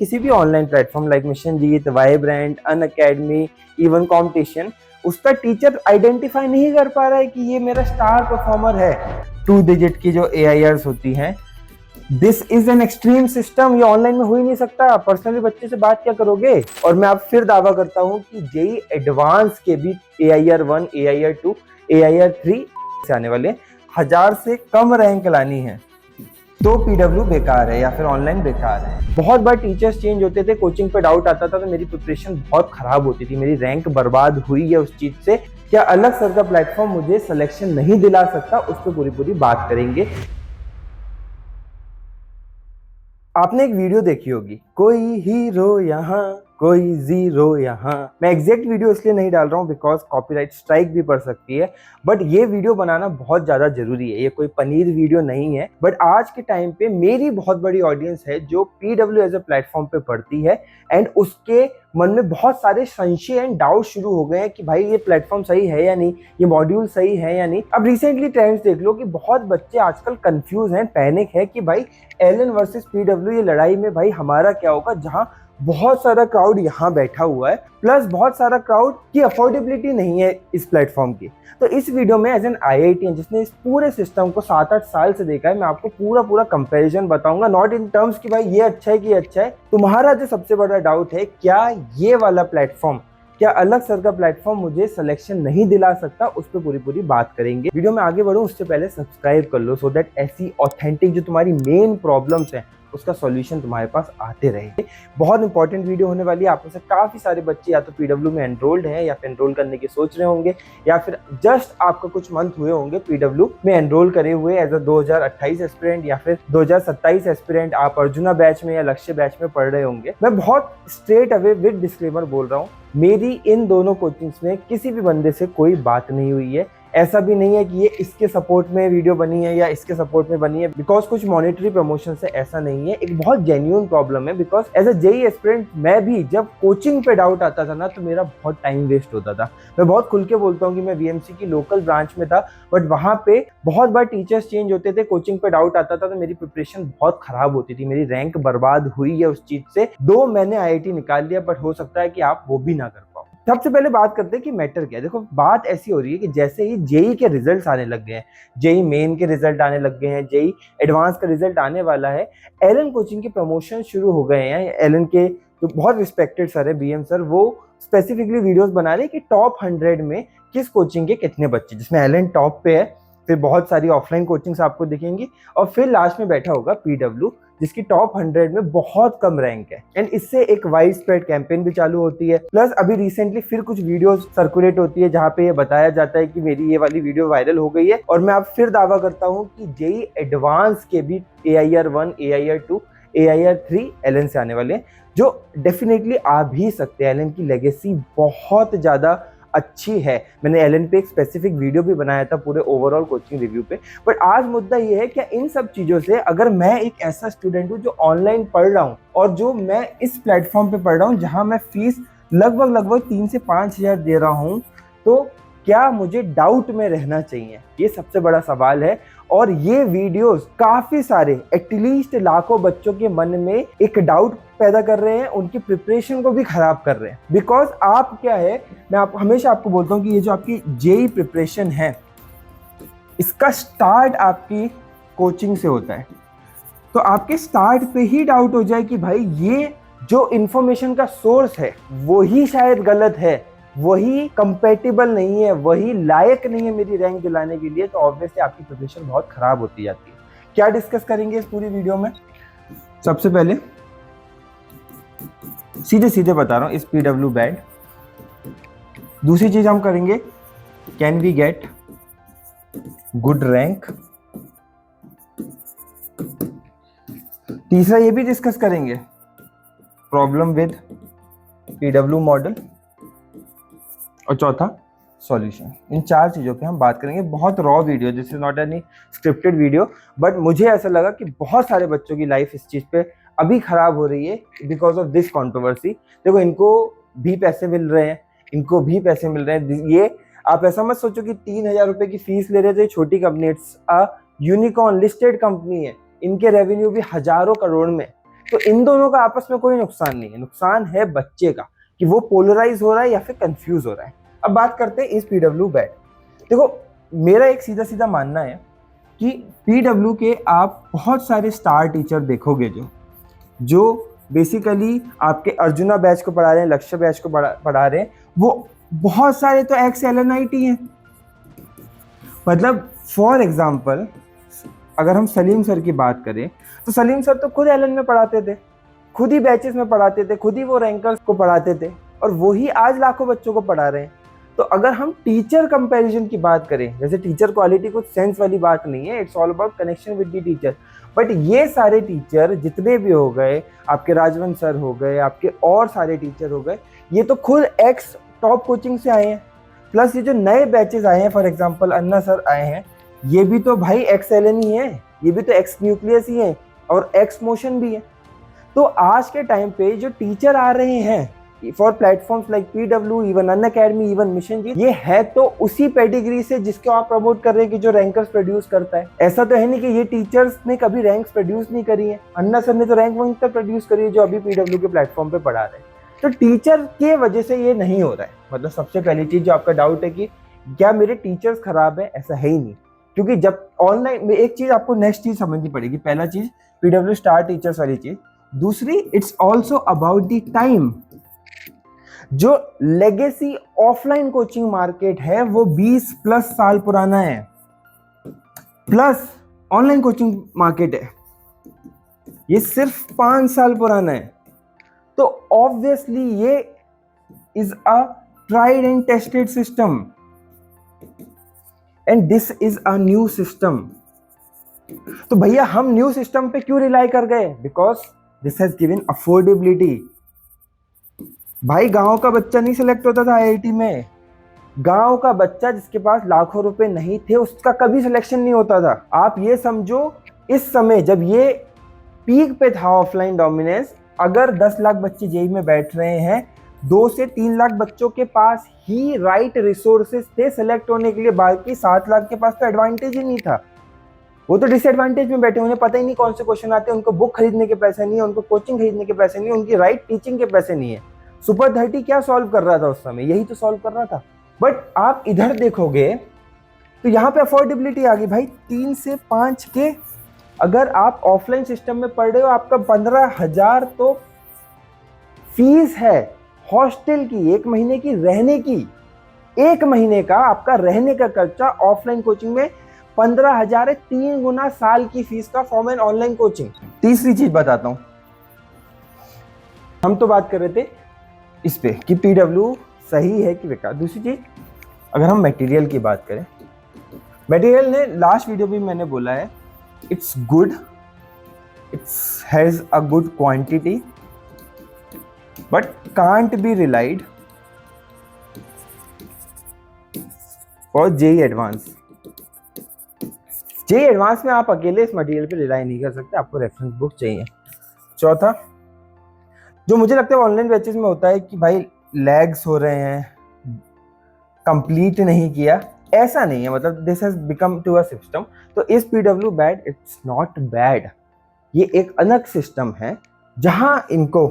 किसी भी online platform like mission जीत, vibrant, Unacademy, even competition, उसका टीचर आइडेंटिफाई नहीं कर पा रहा है कि ये मेरा स्टार परफॉर्मर है। 2 डिजिट की जो AIRs होती हैं, this is an extreme system. ये ऑनलाइन में हो ही नहीं सकता। पर्सनली बच्चे से बात क्या करोगे। और मैं अब फिर दावा करता हूँ कि जेई एडवांस के भी AIR 1, AIR 2, AIR 3 से आने वाले 1000 से कम रैंक लानी है तो PW बेकार है या फिर ऑनलाइन बेकार है। बहुत बार टीचर्स चेंज होते थे, कोचिंग पे डाउट आता था तो मेरी प्रिपरेशन बहुत खराब होती थी, मेरी रैंक बर्बाद हुई है उस चीज से। क्या अलग सर का प्लेटफॉर्म मुझे सिलेक्शन नहीं दिला सकता, उस पर पूरी बात करेंगे। आपने एक वीडियो देखी होगी, कोई हीरो यहाँ कोई जीरो यहाँ। मैं एग्जैक्ट वीडियो इसलिए नहीं डाल रहा हूँ बिकॉज कॉपीराइट स्ट्राइक भी पड़ सकती है, बट ये वीडियो बनाना बहुत ज़्यादा जरूरी है। ये कोई पनीर वीडियो नहीं है, बट आज के टाइम पे मेरी बहुत बड़ी ऑडियंस है जो PW एज ए प्लेटफॉर्म पे पढ़ती है एंड उसके मन में बहुत सारे संशय एंड डाउट शुरू हो गए हैं कि भाई ये प्लेटफॉर्म सही है या नहीं, ये मॉड्यूल सही है या नहीं। अब रिसेंटली ट्रेंड्स देख लो कि बहुत बच्चे आजकल कंफ्यूज हैं, पैनिक है कि भाई एलन वर्सेस PW ये लड़ाई में भाई हमारा क्या होगा, जहां बहुत सारा क्राउड यहाँ बैठा हुआ है प्लस बहुत सारा क्राउड की अफोर्डेबिलिटी नहीं है इस प्लेटफॉर्म की। तो इस वीडियो में एज एन IITian जिसने इस पूरे सिस्टम को 7-8 साल से देखा है, मैं आपको पूरा कंपैरिजन बताऊंगा, नॉट इन टर्म्स कि भाई ये अच्छा है कि अच्छा है। तुम्हारा जो सबसे बड़ा डाउट है, क्या ये वाला प्लेटफॉर्म, क्या अलग सर का प्लेटफॉर्म मुझे सिलेक्शन नहीं दिला सकता, उस पर पूरी बात करेंगे। वीडियो में आगे बढ़ूं उससे पहले सब्सक्राइब कर लो सो दैट ऐसी ऑथेंटिक जो तुम्हारी मेन प्रॉब्लम्स हैं उसका सॉल्यूशन तुम्हारे पास आते रहे। बहुत इंपॉर्टेंट वीडियो होने वाली है। आप में से काफी सारे बच्चे या तो PW में एनरोल्ड हैं या फिर एनरोल करने की सोच रहे होंगे, या फिर जस्ट आपका कुछ मंथ हुए होंगे PW में एनरोल करे हुए एज अ 2028 एस्पिरेंट या फिर 2027 एस्पिरेंट। आप अर्जुना बैच में या लक्ष्य बैच में पढ़ रहे होंगे। मैं बहुत स्ट्रेट अवे विद डिस्क्लेमर बोल रहा हूँ, मेरी इन दोनों कोचिंग्स में किसी भी बंदे से कोई बात नहीं हुई है। ऐसा भी नहीं है कि ये इसके सपोर्ट में वीडियो बनी है या इसके सपोर्ट में बनी है बिकॉज कुछ मॉनेटरी प्रमोशन से, ऐसा नहीं है। एक बहुत जेन्युइन प्रॉब्लम है because as a JEE aspirant मैं भी जब कोचिंग पे डाउट आता था ना तो मेरा बहुत टाइम वेस्ट होता था। मैं बहुत खुल के बोलता हूँ कि मैं VMC की लोकल ब्रांच में था, बट वहाँ पे बहुत बार टीचर्स चेंज होते थे, कोचिंग पे डाउट आता था तो मेरी प्रिपरेशन बहुत खराब होती थी, मेरी रैंक बर्बाद हुई है उस चीज से। दो मैंने IIT निकाल लिया, बट हो सकता है कि आप वो भी ना कर पाओ। सबसे पहले बात करते हैं कि मैटर क्या है। देखो बात ऐसी हो रही है कि जैसे ही जेई के रिजल्ट्स आने लग गए हैं, जेई मेन के रिजल्ट आने लग गए हैं, जेई एडवांस का रिजल्ट आने वाला है, एलन कोचिंग के प्रमोशन शुरू हो गए हैं। एलन के जो बहुत रिस्पेक्टेड सर है BM सर, वो स्पेसिफिकली वीडियोस बना रहे हैं कि टॉप 100 में किस कोचिंग के कितने बच्चे, जिसमें एलन टॉप पे है, फिर बहुत सारी ऑफलाइन कोचिंग्स आपको दिखेंगी और फिर लास्ट में बैठा होगा PW जिसकी टॉप 100 में बहुत कम रैंक है। एंड इससे एक वाइड स्प्रेड कैंपेन भी चालू होती है। प्लस अभी रिसेंटली फिर कुछ वीडियोस सर्कुलेट होती है जहां पे ये बताया जाता है कि मेरी ये वाली वीडियो वायरल हो गई है। और मैं अब फिर दावा करता हूं कि जेई एडवांस के भी AIR 1, AIR 2, AIR 3 एलन से आने वाले हैं, जो डेफिनेटली आ भी सकते हैं। एलन की लेगेसी बहुत ज्यादा अच्छी है। मैंने एलन पे एक स्पेसिफिक वीडियो भी बनाया था पूरे ओवरऑल कोचिंग रिव्यू पे। बट आज मुद्दा ये है, क्या इन सब चीजों से अगर मैं एक ऐसा स्टूडेंट हूँ जो ऑनलाइन पढ़ रहा हूँ और जो मैं इस प्लेटफॉर्म पे पढ़ रहा हूँ जहां मैं फीस लगभग 3 से 5 हज़ार दे रहा हूँ, तो क्या मुझे डाउट में रहना चाहिए? ये सबसे बड़ा सवाल है। और ये वीडियोस काफी सारे एटलीस्ट लाखों बच्चों के मन में एक डाउट पैदा कर रहे हैं, उनकी प्रिपरेशन को भी खराब कर रहे हैं। बिकॉज आप क्या है, मैं हमेशा आपको बोलता हूँ कि ये जो आपकी जेई प्रिपरेशन है, इसका स्टार्ट आपकी कोचिंग से होता है। तो आपके स्टार्ट पे ही डाउट हो जाए कि भाई ये जो इंफॉर्मेशन का सोर्स है वही शायद गलत है, वही कंपेटेबल नहीं है, वही लायक नहीं है मेरी रैंक दिलाने के लिए, तो ऑब्वियसली आपकी प्रिपरेशन बहुत खराब होती जाती है। क्या डिस्कस करेंगे इस पूरी वीडियो में? सबसे पहले सीधे बता रहा हूं, इस PW बैड। दूसरी चीज हम करेंगे, can we get good rank. तीसरा ये भी डिस्कस करेंगे, प्रॉब्लम विद PW मॉडल। और चौथा सॉल्यूशन। इन 4 चीज़ों पे हम बात करेंगे। बहुत raw video, this is not any scripted video, but मुझे ऐसा लगा कि बहुत सारे बच्चों की लाइफ इस चीज़ पे अभी खराब हो रही है बिकॉज ऑफ दिस कंट्रोवर्सी। देखो इनको भी पैसे मिल रहे हैं, इनको भी पैसे मिल रहे हैं। ये आप ऐसा मत सोचो कि 3,000 रुपये की फीस ले रहे थे, छोटी company, it's a unicorn listed company है, इनके रेवेन्यू भी हजारों करोड़ में। तो इन दोनों का आपस में कोई नुकसान नहीं है, नुकसान है बच्चे का कि वो पोलराइज हो रहा है या फिर कंफ्यूज हो रहा है। अब बात करते हैं इस PW बैड। देखो मेरा एक सीधा सीधा मानना है कि PW के आप बहुत सारे स्टार टीचर देखोगे जो बेसिकली आपके अर्जुना बैच को पढ़ा रहे हैं, लक्ष्य बैच को पढ़ा रहे हैं, वो बहुत सारे तो एक्स LNIT हैं। मतलब फॉर एग्जाम्पल अगर हम सलीम सर की बात करें तो सलीम सर तो खुद LN में पढ़ाते थे, खुद ही बैचेस में पढ़ाते थे, खुद ही वो रैंकर्स को पढ़ाते थे, और वही आज लाखों बच्चों को पढ़ा रहे हैं। तो अगर हम टीचर कंपैरिजन की बात करें, जैसे टीचर क्वालिटी कुछ सेंस वाली बात नहीं है, it's all about connection with the teacher, but ये सारे टीचर जितने भी हो गए, आपके राजवंत सर हो गए, आपके और सारे टीचर हो गए, ये तो खुद एक्स टॉप कोचिंग से आए हैं। प्लस ये जो नए बैचेस आए हैं, फॉर एग्जांपल अन्ना सर आए हैं, ये भी तो भाई एक्स LN ही है, ये भी तो एक्स न्यूक्लियस ही है और एक्स मोशन भी है। तो आज के टाइम पे जो टीचर आ रहे हैं for platforms like PW, even Unacademy, even mission JEE, ये है तो उसी पेडिग्री से जिसको आप प्रमोट कर रहे हैं कि जो रैंकर्स प्रोड्यूस करता है। ऐसा तो है नहीं कि ये टीचर्स ने कभी रैंक्स प्रोड्यूस नहीं करी है। अन्ना सर ने तो रैंक 1 तक प्रोड्यूस करी है जो अभी PW के प्लेटफॉर्म पे पढ़ा रहे हैं। तो टीचर के वजह से ये नहीं हो रहा है। मतलब सबसे पहली चीज जो आपका डाउट है कि क्या मेरे टीचर्स खराब है, ऐसा है ही नहीं। क्योंकि जब ऑनलाइन में एक चीज आपको नेक्स्ट चीज समझनी पड़ेगी, पहला चीज PW स्टार टीचर्स वाली चीज, दूसरी it's also about the time. जो लेगेसी ऑफलाइन कोचिंग मार्केट है वो 20+ साल पुराना है, प्लस ऑनलाइन कोचिंग मार्केट है ये सिर्फ 5 साल पुराना है। तो ऑब्वियसली ये is a tried and tested system and this is a new system. तो भैया हम न्यू सिस्टम पे क्यों रिलाई कर गए? Because this has given affordability. भाई गांव का बच्चा नहीं सिलेक्ट होता था IIT में, गांव का बच्चा जिसके पास लाखों रुपए नहीं थे उसका कभी सिलेक्शन नहीं होता था। आप ये समझो इस समय जब ये पीक पे था ऑफलाइन डोमिनेंस, अगर 10 लाख बच्चे जेई में बैठ रहे हैं, 2 से 3 लाख बच्चों के पास ही राइट रिसोर्सेज थे सिलेक्ट होने के लिए, बाकी 7 लाख के पास तो एडवांटेज ही नहीं था। वो तो डिसएडवांटेज में बैठे, उन्हें पता ही नहीं कौन से क्वेश्चन आते हैं, उनको बुक खरीदने के पैसे नहीं है, उनको कोचिंग खरीदने के पैसे नहीं है, उनकी राइट टीचिंग के पैसे नहीं है। सुपर 30 क्या सॉल्व कर रहा था उस समय? यही तो सॉल्व कर रहा था। बट आप इधर देखोगे तो यहाँ पे अफोर्डेबिलिटी आ गई भाई। 3 से 5 के अगर आप ऑफलाइन सिस्टम में पढ़ रहे हो, आपका 15,000 तो फीस है हॉस्टल की, 1 महीने की रहने की। 1 महीने का आपका रहने का खर्चा ऑफलाइन कोचिंग में 15,000 है, 3 गुना साल की फीस का फॉर्म एंड ऑनलाइन कोचिंग। तीसरी चीज बताता हूं, हम तो बात कर रहे थे इस पे कि PW सही है कि बेकार। दूसरी चीज अगर हम मटेरियल की बात करें, मटेरियल ने लास्ट वीडियो भी मैंने बोला है, it's good, it's has a good quantity but can't be relied for JEE advance. JEE advance में आप अकेले इस मटेरियल पे रिलाई नहीं कर सकते, आपको रेफरेंस बुक चाहिए। चौथा जो मुझे लगता है ऑनलाइन बैचेस में होता है कि भाई लैग्स हो रहे हैं, कंप्लीट नहीं किया, ऐसा नहीं है। मतलब this has become to a system. तो इस PW bad, it's not bad, ये एक अलग सिस्टम है जहां इनको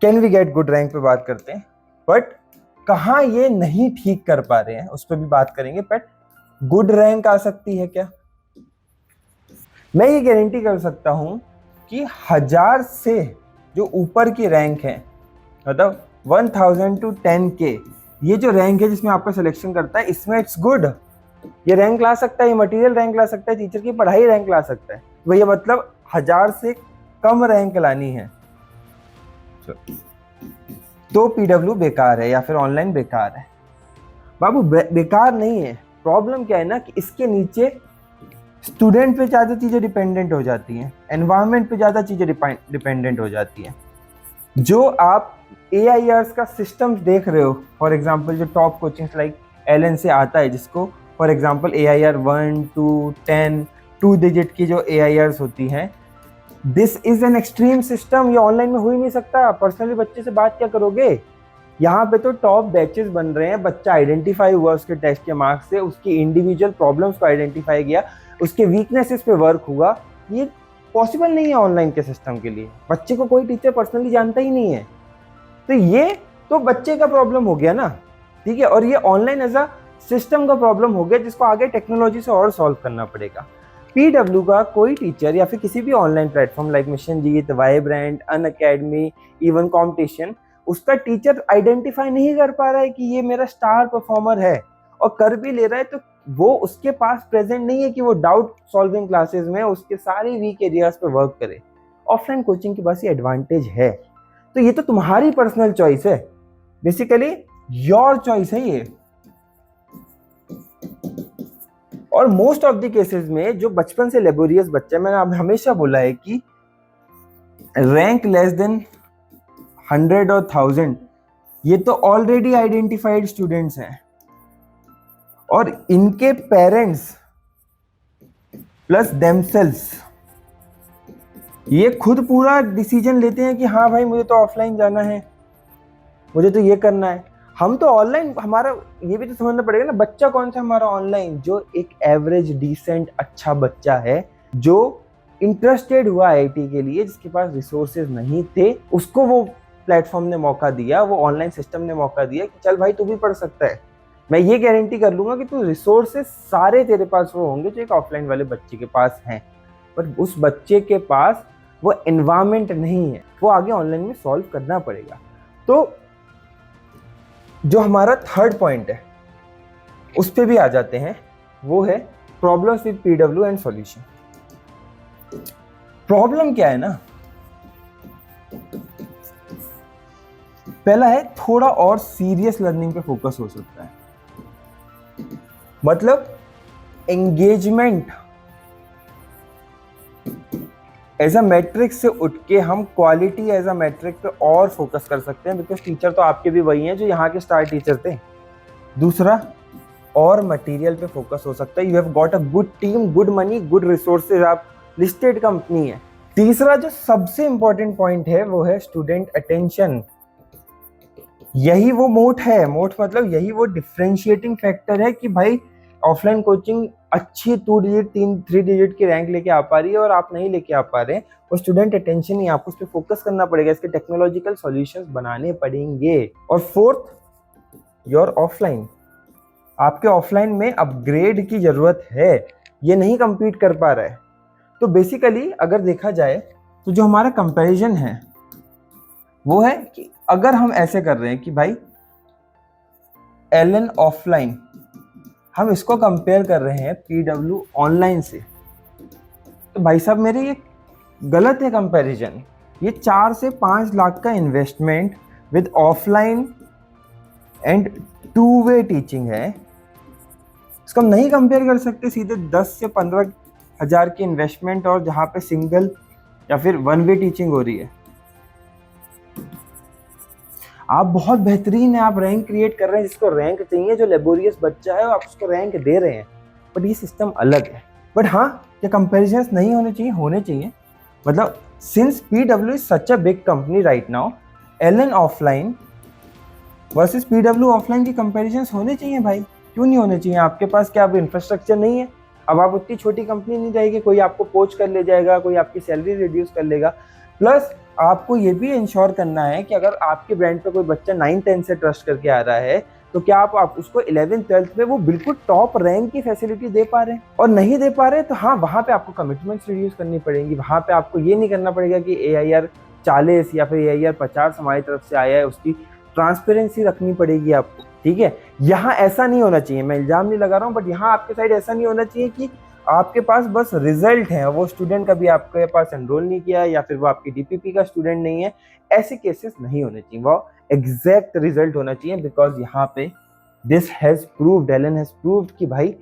can we get good rank पे बात करते हैं, बट कहाँ ये नहीं ठीक कर पा रहे हैं उस पर भी बात करेंगे। बट गुड रैंक आ सकती है क्या? मैं ये गारंटी कर सकता हूं कि 1000 से जो ऊपर की रैंक है, मतलब 1000 to 10K, ये जो रैंक है जिसमें आपका सिलेक्शन करता है, इसमें इट्स गुड। ये रैंक ला सकता है, ये मटेरियल रैंक ला सकता है, टीचर की पढ़ाई रैंक ला सकता है। भैया मतलब 1000 से कम रैंक लानी है तो PW बेकार है या फिर ऑनलाइन बेकार है। बाबू बेकार नहीं है। प्रॉब्लम क्या है ना कि इसके नीचे स्टूडेंट पे ज़्यादा चीज़ें डिपेंडेंट हो जाती हैं, एनवायरनमेंट पे ज़्यादा चीज़ें डिपेंडेंट हो जाती हैं। जो आप AIRs का सिस्टम देख रहे हो, फॉर एग्जांपल जो टॉप कोचिंग्स लाइक LN से आता है, जिसको for example AIR 1 to 10 2 digit की जो AIRs होती हैं, this is an extreme system. ये ऑनलाइन में हो ही नहीं सकता। पर्सनली बच्चे से बात क्या करोगे? यहाँ पे तो टॉप बैचेस बन रहे हैं, बच्चा आइडेंटिफाई हुआ उसके टेस्ट के मार्क्स से, उसकी इंडिविजुअल प्रॉब्लम्स को आइडेंटिफाई किया, उसके वीकनेसेस पे वर्क हुआ। ये पॉसिबल नहीं है ऑनलाइन के सिस्टम के लिए। बच्चे को कोई टीचर पर्सनली जानता ही नहीं है, तो ये तो बच्चे का प्रॉब्लम हो गया ना, ठीक है। और ये ऑनलाइन एज अ सिस्टम का प्रॉब्लम हो गया, जिसको आगे टेक्नोलॉजी से और सॉल्व करना पड़ेगा। पीडब्ल्यू का कोई टीचर या फिर किसी भी ऑनलाइन प्लेटफॉर्म लाइक मिशन जीत, वाइब्रेंट, अनअकैडमी, इवन कॉम्पिटिशन, उसका टीचर आइडेंटिफाई नहीं कर पा रहा है कि ये मेरा स्टार परफॉर्मर है, और कर भी ले रहा है तो वो उसके पास प्रेजेंट नहीं है कि वो डाउट सॉल्विंग क्लासेस में उसके सारे वीक एरियाज पे वर्क करे। ऑफलाइन कोचिंग के पास ये एडवांटेज है। तो ये तो तुम्हारी पर्सनल चॉइस है, बेसिकली योर चॉइस है ये। और मोस्ट ऑफ द केसेस में जो बचपन से लेबोरियस बच्चा, मैंने अब हमेशा बोला है कि रैंक लेस देन 100 और 1000, ये तो ऑलरेडी आइडेंटिफाइड स्टूडेंट्स हैं, और इनके पेरेंट्स प्लस देमसेल्स ये खुद पूरा डिसीजन लेते हैं कि हाँ भाई मुझे तो ऑफलाइन जाना है, मुझे तो ये करना है। हम तो ऑनलाइन, हमारा ये भी तो समझना पड़ेगा ना, बच्चा कौन सा हमारा ऑनलाइन, जो एक एवरेज डिसेंट अच्छा बच्चा है, जो इंटरेस्टेड हुआ आईआईटी के लिए, जिसके पास रिसोर्सेज नहीं थे, उसको वो प्लेटफॉर्म ने मौका दिया, वो ऑनलाइन सिस्टम ने मौका दिया कि चल भाई तू भी पढ़ सकता है। मैं ये गारंटी कर लूंगा कि तू रिसोर्सेज सारे तेरे पास वो होंगे जो एक ऑफलाइन वाले बच्चे के पास हैं, पर उस बच्चे के पास वो एनवायरमेंट नहीं है, वो आगे ऑनलाइन में सॉल्व करना पड़ेगा। तो जो हमारा थर्ड पॉइंट है उस पे भी आ जाते हैं, वो है problems with PW and solution. Problem क्या है ना, पहला है थोड़ा और सीरियस लर्निंग पे फोकस हो सकता है, मतलब एंगेजमेंट एज अ मैट्रिक से उठ के हम क्वालिटी एज अ मैट्रिक पे और फोकस कर सकते हैं, बिकॉज टीचर तो आपके भी वही हैं जो यहाँ के स्टार टीचर थे। दूसरा, और मटेरियल पे फोकस हो सकता है, you have got a good team, good money, good resources, आप लिस्टेड कंपनी है। तीसरा जो सबसे इंपॉर्टेंट पॉइंट है वो है स्टूडेंट अटेंशन। यही वो मोट है, मोट मतलब यही वो डिफरेंशिएटिंग फैक्टर है कि भाई ऑफलाइन कोचिंग अच्छी 2 डिजिट 3 डिजिट की रैंक लेके आ पा रही है और आप नहीं लेके आ पा रहे हैं, और स्टूडेंट अटेंशन ही, आपको उस पर फोकस करना पड़ेगा, इसके टेक्नोलॉजिकल सॉल्यूशंस बनाने पड़ेंगे। और फोर्थ, योर ऑफलाइन, आपके ऑफलाइन में अपग्रेड की जरूरत है, ये नहीं compete कर पा रहा है। तो बेसिकली अगर देखा जाए तो जो हमारा कंपैरिजन है वो है कि अगर हम ऐसे कर रहे हैं कि भाई एलन ऑफलाइन, हम इसको कंपेयर कर रहे हैं पीडब्ल्यू ऑनलाइन से, तो भाई साहब मेरे ये गलत है कंपैरिजन। ये 4 से 5 लाख का investment with offline and 2 way teaching है, इसको हम नहीं कंपेयर कर सकते सीधे 10 से 15 हज़ार की इन्वेस्टमेंट और जहाँ पे सिंगल या फिर 1 वे टीचिंग हो रही है। आप बहुत बेहतरीन है, आप रैंक क्रिएट कर रहे हैं, जिसको रैंक चाहिए, जो लेबोरियस बच्चा है आप उसको रैंक दे रहे हैं, बट ये सिस्टम अलग है। बट हाँ, ये कंपेरिजन नहीं होने चाहिए, होने चाहिए। मतलब since PW is such a big company right now, Allen offline versus PW offline की कंपेरिजन होने चाहिए भाई, क्यों नहीं होने चाहिए? आपके पास क्या अब इंफ्रास्ट्रक्चर नहीं है? अब आप उतनी छोटी कंपनी नहीं जाएगी, कोई आपको पोच कर ले जाएगा, कोई आपकी सैलरी रिड्यूस कर लेगा। प्लस आपको ये भी इंश्योर करना है कि अगर आपके ब्रांड पे कोई बच्चा 9-10 से ट्रस्ट करके आ रहा है, तो क्या आप उसको 11th-12th में वो बिल्कुल टॉप रैंक की फैसिलिटी दे पा रहे हैं? और नहीं दे पा रहे तो हाँ, वहाँ पे आपको कमिटमेंट्स रिड्यूस करनी पड़ेंगी। वहाँ पे आपको ये नहीं करना पड़ेगा कि AIR 40 या फिर AIR 50 हमारी तरफ से आया है, उसकी ट्रांसपेरेंसी रखनी पड़ेगी आपको, ठीक है। यहाँ ऐसा नहीं होना चाहिए, मैं इल्जाम नहीं लगा रहा हूँ, बट यहाँ आपके साइड ऐसा नहीं होना चाहिए कि आपके पास बस रिजल्ट है, वो स्टूडेंट कभी आपके पास एनरोल नहीं किया या फिर वो आपकी DPP का स्टूडेंट नहीं है। ऐसे केसेस नहीं होने चाहिए, वो एग्जैक्ट रिजल्ट होना चाहिए, बिकॉज यहाँ पे this has proved, Allen has proved कि भाई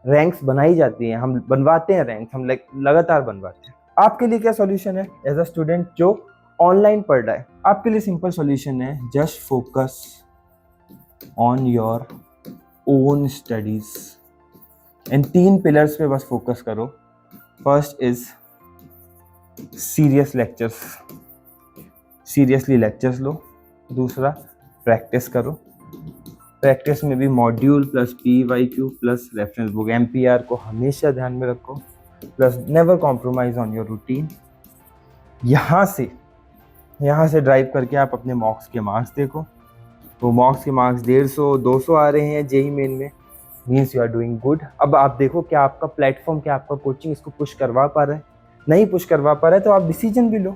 रैंक्स बनाई जाती हैं, हम बनवाते हैं रैंक्स, हम लगातार बनवाते हैं। आपके लिए क्या सॉल्यूशन है एज अ स्टूडेंट जो ऑनलाइन पढ़ रहा है? आपके लिए सिंपल सॉल्यूशन है, just focus on your own studies. इन 3 पिलर्स पे बस फोकस करो। First is serious lectures, seriously lectures लो। दूसरा, प्रैक्टिस करो, प्रैक्टिस में भी module plus PYQ plus reference book, MPR को हमेशा ध्यान में रखो। Plus never compromise on your routine. यहाँ से ड्राइव करके आप अपने मॉक्स के मार्क्स देखो। तो मॉक्स के मार्क्स 150 200 आ रहे हैं जेई मेन में, means you are doing good. अब आप देखो क्या आपका प्लेटफॉर्म, क्या आपका कोचिंग इसको पुश करवा पा रहा है। नहीं पुश करवा पा रहा है तो आप डिसीजन भी लो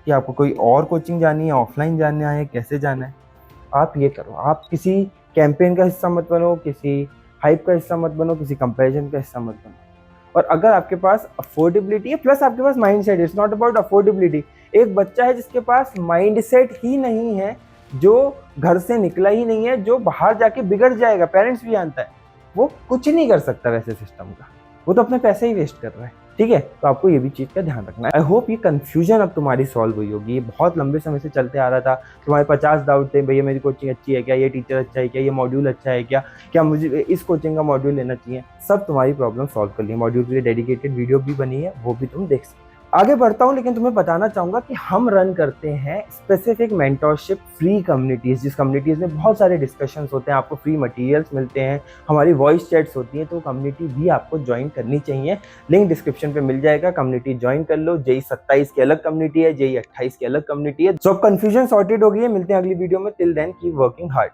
कि आपको कोई और कोचिंग जानी है, ऑफलाइन जाना है, कैसे जाना है। आप ये करो, आप किसी कैंपेन का हिस्सा मत बनो, किसी हाइप का हिस्सा मत बनो, किसी कंपैरिजन का हिस्सा मत बनो। और अगर आपके पास अफोर्डेबिलिटी है प्लस आपके पास mindset, it's not about affordability. एक बच्चा है जिसके पास माइंडसेट ही नहीं है, जो घर से निकला ही नहीं है, जो बाहर जाके बिगड़ जाएगा, पेरेंट्स भी जानता है, वो कुछ नहीं कर सकता वैसे सिस्टम का, वो तो अपने पैसे ही वेस्ट कर रहा है। ठीक है, तो आपको ये भी चीज़ का ध्यान रखना है। आई होप ये कंफ्यूजन अब तुम्हारी सॉल्व हुई होगी। ये बहुत लंबे समय से चलते आ रहा था, तुम्हारे 50 डाउट थे, भैया मेरी कोचिंग अच्छी है क्या, ये टीचर अच्छा है क्या, ये मॉड्यूल अच्छा है क्या, क्या मुझे इस कोचिंग का मॉड्यूल लेना चाहिए। सब तुम्हारी प्रॉब्लम सॉल्व कर ली। मॉड्यूल के लिए डेडिकेटेड वीडियो भी बनी है, वो भी तुम देख सकते हो। आगे बढ़ता हूँ, लेकिन तुम्हें बताना चाहूँगा कि हम रन करते हैं स्पेसिफिक मेंटरशिप फ्री कम्युनिटीज़, जिस कम्युनिटीज़ में बहुत सारे डिस्कशंस होते हैं, आपको फ्री मटेरियल्स मिलते हैं, हमारी वॉइस चैट्स होती हैं। तो कम्युनिटी भी आपको ज्वाइन करनी चाहिए। लिंक डिस्क्रिप्शन पे मिल जाएगा, कम्युनिटी ज्वाइन कर लो। जेई 27 की अलग कम्युनिटी है, जेई 28 की अलग कम्युनिटी है। सो अब कन्फ्यूजन सॉर्टेड हो गई है। मिलते हैं अगली वीडियो में। Till then keep working hard.